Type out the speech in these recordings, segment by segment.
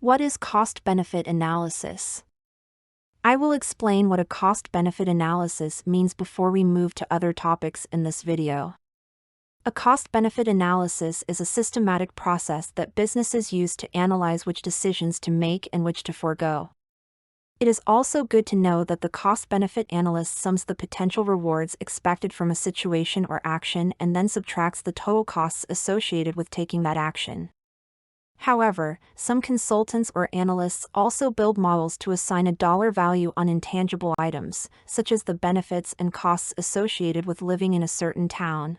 What is cost-benefit analysis? I will explain what a cost-benefit analysis means before we move to other topics in this video. A cost-benefit analysis is a systematic process that businesses use to analyze which decisions to make and which to forgo. It is also good to know that the cost-benefit analyst sums the potential rewards expected from a situation or action and then subtracts the total costs associated with taking that action. However, some consultants or analysts also build models to assign a dollar value on intangible items, such as the benefits and costs associated with living in a certain town.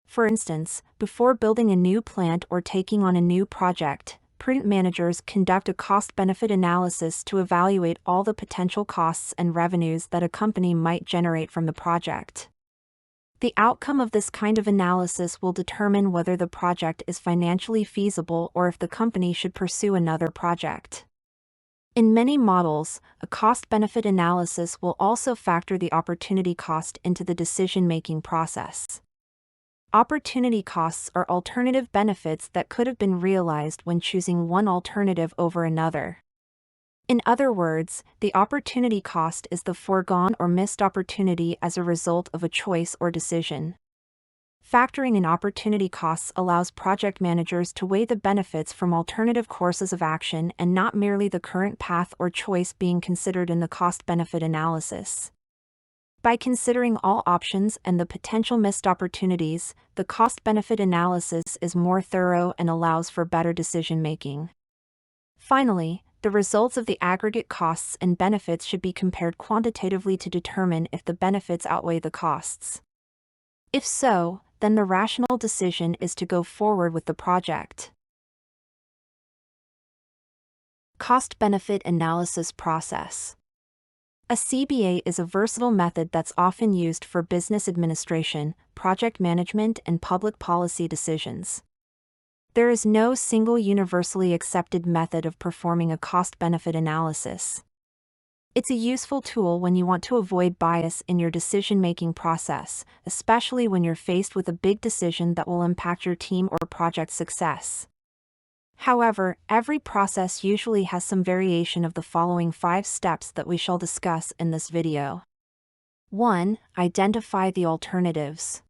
For instance, before building a new plant or taking on a new project, prudent managers conduct a cost-benefit analysis to evaluate all the potential costs and revenues that a company might generate from the project. The outcome of this kind of analysis will determine whether the project is financially feasible or if the company should pursue another project. In many models, a cost-benefit analysis will also factor the opportunity cost into the decision-making process. Opportunity costs are alternative benefits that could have been realized when choosing one alternative over another. In other words, the opportunity cost is the foregone or missed opportunity as a result of a choice or decision. Factoring in opportunity costs allows project managers to weigh the benefits from alternative courses of action and not merely the current path or choice being considered in the cost-benefit analysis. By considering all options and the potential missed opportunities, the cost-benefit analysis is more thorough and allows for better decision-making. Finally, the results of the aggregate costs and benefits should be compared quantitatively to determine if the benefits outweigh the costs. If so, then the rational decision is to go forward with the project. Cost-benefit analysis process. A CBA is a versatile method that's often used for business administration, project management, and public policy decisions. There is no single universally accepted method of performing a cost-benefit analysis. It's a useful tool when you want to avoid bias in your decision-making process, especially when you're faced with a big decision that will impact your team or project success. However, every process usually has some variation of the following 5 steps that we shall discuss in this video. 1. Identify the alternatives.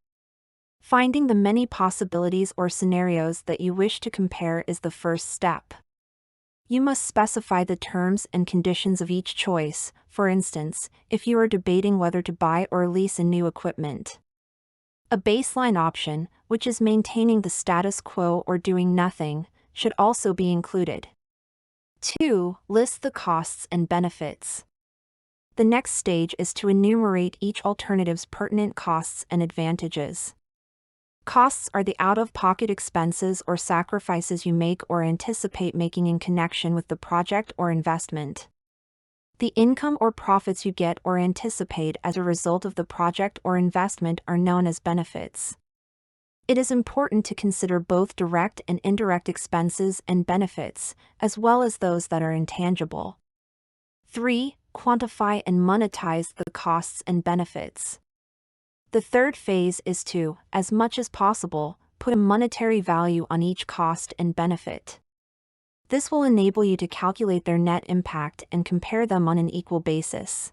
Finding the many possibilities or scenarios that you wish to compare is the first step. You must specify the terms and conditions of each choice, for instance, if you are debating whether to buy or lease a new equipment. A baseline option, which is maintaining the status quo or doing nothing, should also be included. 2. List the costs and benefits. The next stage is to enumerate each alternative's pertinent costs and advantages. Costs are the out-of-pocket expenses or sacrifices you make or anticipate making in connection with the project or investment. The income or profits you get or anticipate as a result of the project or investment are known as benefits. It is important to consider both direct and indirect expenses and benefits, as well as those that are intangible. 3. Quantify and monetize the costs and benefits. The third phase is to, as much as possible, put a monetary value on each cost and benefit. This will enable you to calculate their net impact and compare them on an equal basis.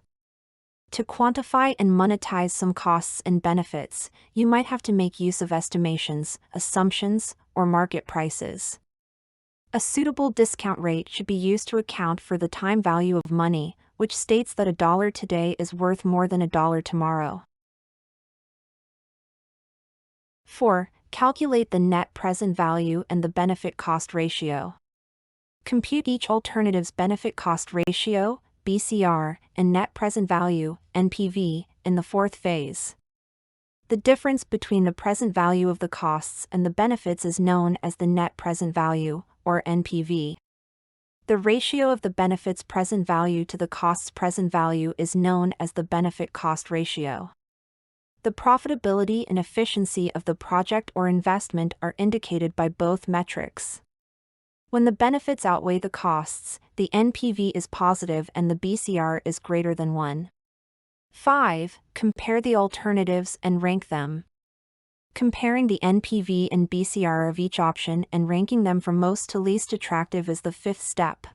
To quantify and monetize some costs and benefits, you might have to make use of estimations, assumptions, or market prices. A suitable discount rate should be used to account for the time value of money, which states that $1 today is worth more than $1 tomorrow. 4. Calculate the net present value and the benefit-cost ratio. Compute each alternative's benefit-cost ratio, BCR, and net present value, NPV, in the fourth phase. The difference between the present value of the costs and the benefits is known as the net present value, or NPV. The ratio of the benefit's present value to the cost's present value is known as the benefit-cost ratio. The profitability and efficiency of the project or investment are indicated by both metrics. When the benefits outweigh the costs, the NPV is positive and the BCR is greater than 1. 5. Compare the alternatives and rank them. Comparing the NPV and BCR of each option and ranking them from most to least attractive is the fifth step.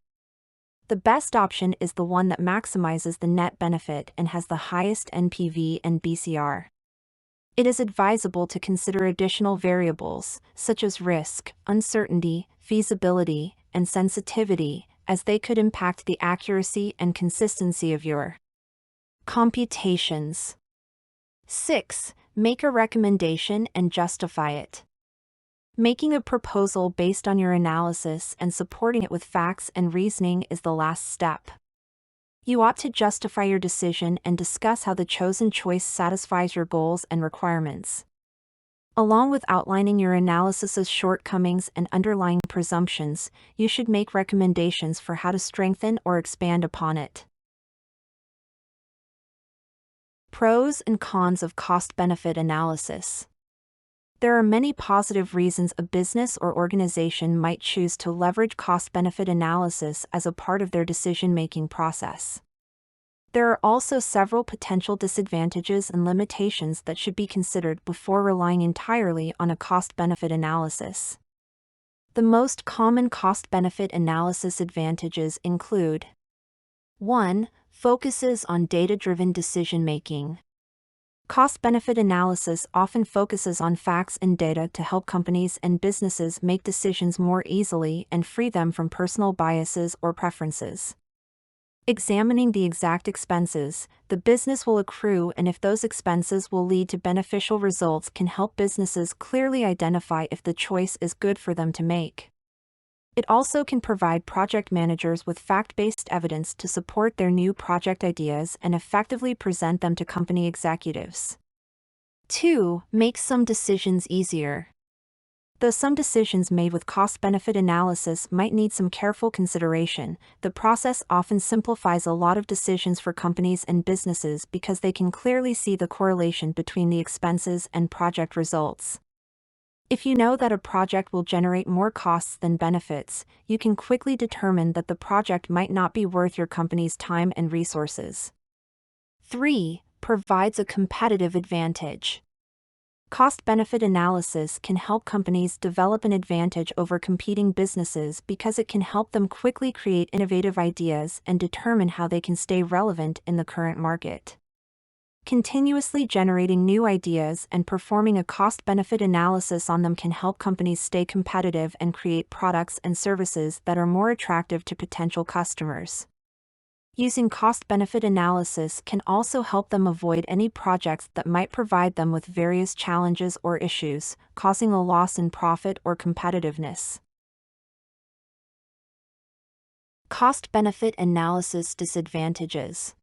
The best option is the one that maximizes the net benefit and has the highest NPV and BCR. It is advisable to consider additional variables, such as risk, uncertainty, feasibility, and sensitivity, as they could impact the accuracy and consistency of your computations. 6. Make a recommendation and justify it. Making a proposal based on your analysis and supporting it with facts and reasoning is the last step. You ought to justify your decision and discuss how the chosen choice satisfies your goals and requirements. Along with outlining your analysis's shortcomings and underlying presumptions, you should make recommendations for how to strengthen or expand upon it. Pros and cons of cost-benefit analysis. There are many positive reasons a business or organization might choose to leverage cost-benefit analysis as a part of their decision-making process. There are also several potential disadvantages and limitations that should be considered before relying entirely on a cost-benefit analysis. The most common cost-benefit analysis advantages include: 1. Focuses on data-driven decision-making. Cost-benefit analysis often focuses on facts and data to help companies and businesses make decisions more easily and free them from personal biases or preferences. Examining the exact expenses the business will accrue and if those expenses will lead to beneficial results can help businesses clearly identify if the choice is good for them to make. It also can provide project managers with fact-based evidence to support their new project ideas and effectively present them to company executives. 2. Make some decisions easier. Though some decisions made with cost-benefit analysis might need some careful consideration, the process often simplifies a lot of decisions for companies and businesses because they can clearly see the correlation between the expenses and project results. If you know that a project will generate more costs than benefits, you can quickly determine that the project might not be worth your company's time and resources. 3. Provides a competitive advantage. Cost-benefit analysis can help companies develop an advantage over competing businesses because it can help them quickly create innovative ideas and determine how they can stay relevant in the current market. Continuously generating new ideas and performing a cost-benefit analysis on them can help companies stay competitive and create products and services that are more attractive to potential customers. Using cost-benefit analysis can also help them avoid any projects that might provide them with various challenges or issues, causing a loss in profit or competitiveness. Cost-benefit analysis disadvantages.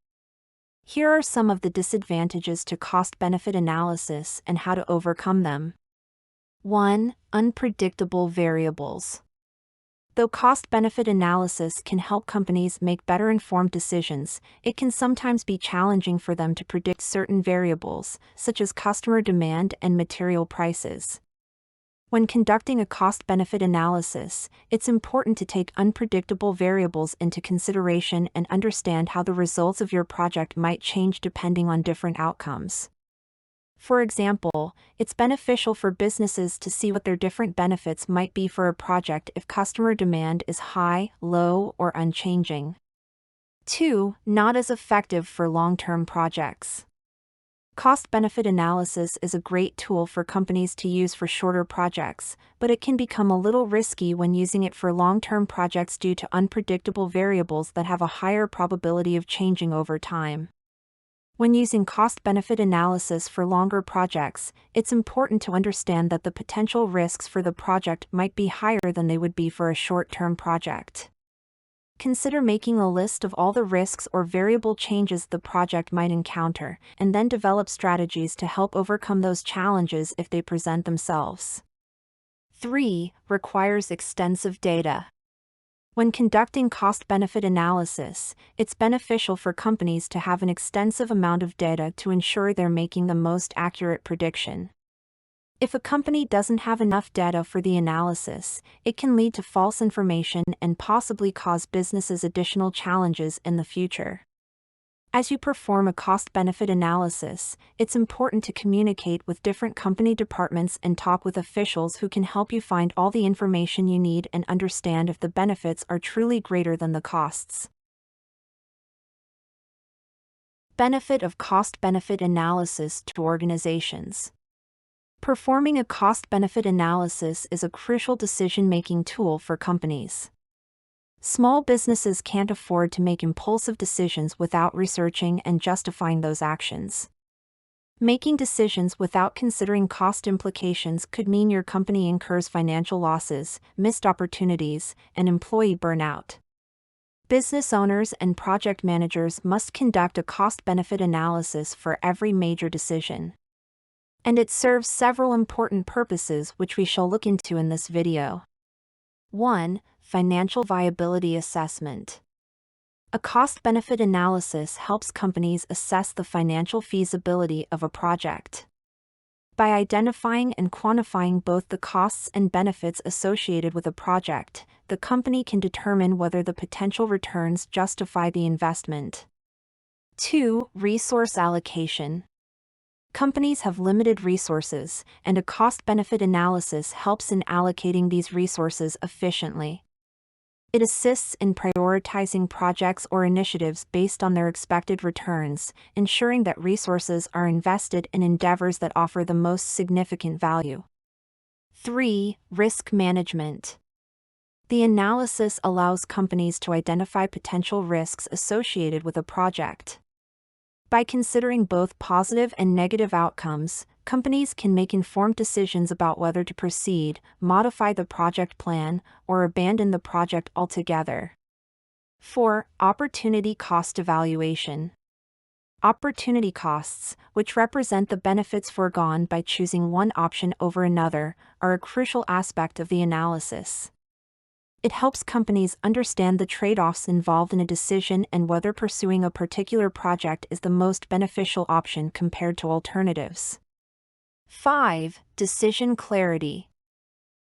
Here are some of the disadvantages to cost-benefit analysis and how to overcome them. 1. Unpredictable variables. Though cost-benefit analysis can help companies make better informed decisions, it can sometimes be challenging for them to predict certain variables, such as customer demand and material prices. When conducting a cost-benefit analysis, it's important to take unpredictable variables into consideration and understand how the results of your project might change depending on different outcomes. For example, it's beneficial for businesses to see what their different benefits might be for a project if customer demand is high, low, or unchanging. 2. Not as effective for long-term projects. Cost-benefit analysis is a great tool for companies to use for shorter projects, but it can become a little risky when using it for long-term projects due to unpredictable variables that have a higher probability of changing over time. When using cost-benefit analysis for longer projects, it's important to understand that the potential risks for the project might be higher than they would be for a short-term project. Consider making a list of all the risks or variable changes the project might encounter, and then develop strategies to help overcome those challenges if they present themselves. 3. Requires extensive data. When conducting cost-benefit analysis, it's beneficial for companies to have an extensive amount of data to ensure they're making the most accurate prediction. If a company doesn't have enough data for the analysis, it can lead to false information and possibly cause businesses additional challenges in the future. As you perform a cost-benefit analysis, it's important to communicate with different company departments and talk with officials who can help you find all the information you need and understand if the benefits are truly greater than the costs. Benefit of cost-benefit analysis to organizations. Performing a cost-benefit analysis is a crucial decision-making tool for companies. Small businesses can't afford to make impulsive decisions without researching and justifying those actions. Making decisions without considering cost implications could mean your company incurs financial losses, missed opportunities, and employee burnout. Business owners and project managers must conduct a cost-benefit analysis for every major decision. And it serves several important purposes which we shall look into in this video. 1. Financial viability assessment. A cost-benefit analysis helps companies assess the financial feasibility of a project. By identifying and quantifying both the costs and benefits associated with a project, the company can determine whether the potential returns justify the investment. 2. Resource allocation. Companies have limited resources, and a cost-benefit analysis helps in allocating these resources efficiently. It assists in prioritizing projects or initiatives based on their expected returns, ensuring that resources are invested in endeavors that offer the most significant value. 3. Risk management. The analysis allows companies to identify potential risks associated with a project. By considering both positive and negative outcomes, companies can make informed decisions about whether to proceed, modify the project plan, or abandon the project altogether. 4. Opportunity cost evaluation. Opportunity costs, which represent the benefits foregone by choosing one option over another, are a crucial aspect of the analysis. It helps companies understand the trade-offs involved in a decision and whether pursuing a particular project is the most beneficial option compared to alternatives. 5. Decision clarity.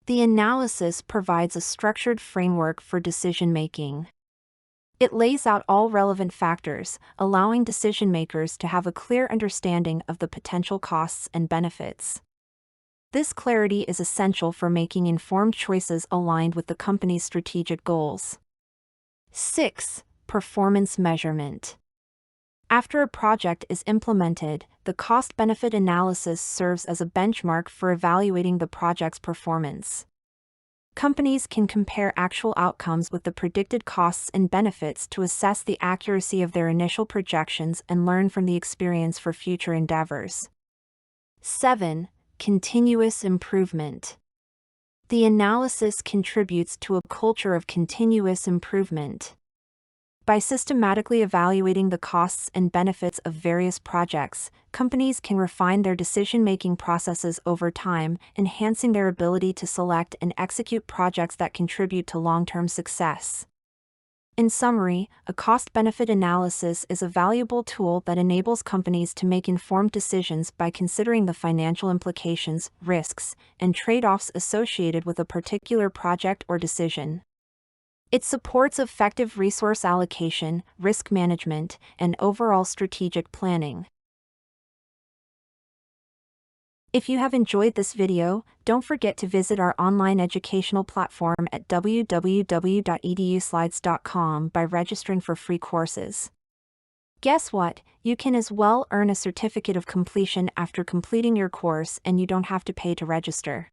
The analysis provides a structured framework for decision-making. It lays out all relevant factors, allowing decision-makers to have a clear understanding of the potential costs and benefits. This clarity is essential for making informed choices aligned with the company's strategic goals. 6. Performance measurement. After a project is implemented, the cost-benefit analysis serves as a benchmark for evaluating the project's performance. Companies can compare actual outcomes with the predicted costs and benefits to assess the accuracy of their initial projections and learn from the experience for future endeavors. 7. Continuous improvement. The analysis contributes to a culture of continuous improvement. By systematically evaluating the costs and benefits of various projects, companies can refine their decision-making processes over time, enhancing their ability to select and execute projects that contribute to long-term success. In summary, a cost-benefit analysis is a valuable tool that enables companies to make informed decisions by considering the financial implications, risks, and trade-offs associated with a particular project or decision. It supports effective resource allocation, risk management, and overall strategic planning. If you have enjoyed this video, don't forget to visit our online educational platform at www.eduslides.com by registering for free courses. Guess what? You can as well earn a certificate of completion after completing your course, and you don't have to pay to register.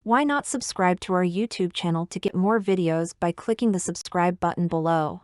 Why not subscribe to our YouTube channel to get more videos by clicking the subscribe button below?